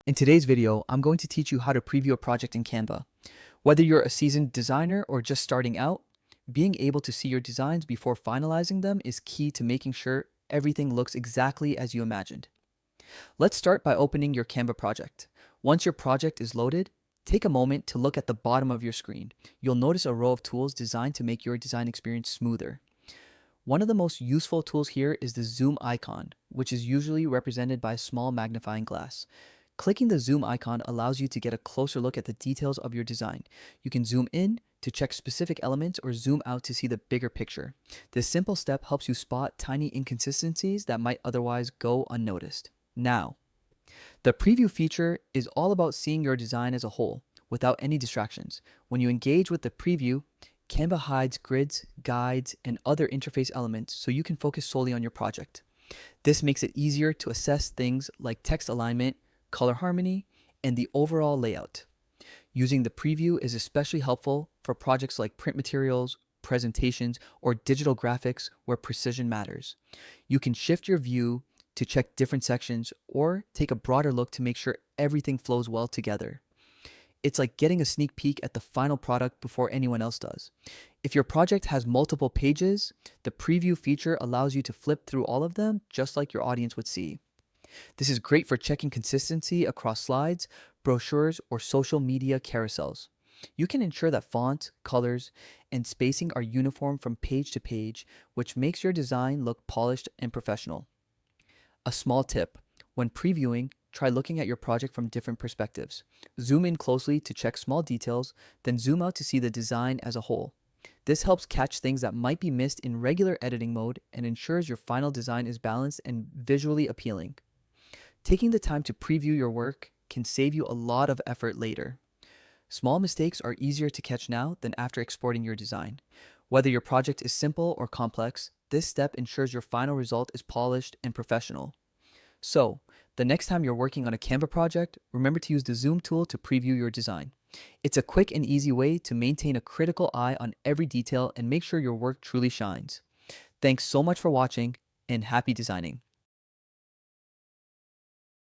In today's video, I'm going to teach you how to preview a project in Canva. Whether you're a seasoned designer or just starting out, being able to see your designs before finalizing them is key to making sure everything looks exactly as you imagined. Let's start by opening your Canva project. Once your project is loaded, take a moment to look at the bottom of your screen. You'll notice a row of tools designed to make your design experience smoother. One of the most useful tools here is the zoom icon, which is usually represented by a small magnifying glass. Clicking the zoom icon allows you to get a closer look at the details of your design. You can zoom in to check specific elements or zoom out to see the bigger picture. This simple step helps you spot tiny inconsistencies that might otherwise go unnoticed. Now, the preview feature is all about seeing your design as a whole without any distractions. When you engage with the preview, Canva hides grids, guides, and other interface elements so you can focus solely on your project. This makes it easier to assess things like text alignment, color harmony, and the overall layout. Using the preview is especially helpful for projects like print materials, presentations, or digital graphics where precision matters. You can shift your view to check different sections or take a broader look to make sure everything flows well together. It's like getting a sneak peek at the final product before anyone else does. If your project has multiple pages, the preview feature allows you to flip through all of them just like your audience would see. This is great for checking consistency across slides, brochures, or social media carousels. You can ensure that font, colors, and spacing are uniform from page to page, which makes your design look polished and professional. A small tip: when previewing, try looking at your project from different perspectives. Zoom in closely to check small details, then zoom out to see the design as a whole. This helps catch things that might be missed in regular editing mode and ensures your final design is balanced and visually appealing. Taking the time to preview your work can save you a lot of effort later. Small mistakes are easier to catch now than after exporting your design. Whether your project is simple or complex, this step ensures your final result is polished and professional. So, the next time you're working on a Canva project, remember to use the Zoom tool to preview your design. It's a quick and easy way to maintain a critical eye on every detail and make sure your work truly shines. Thanks so much for watching, and happy designing.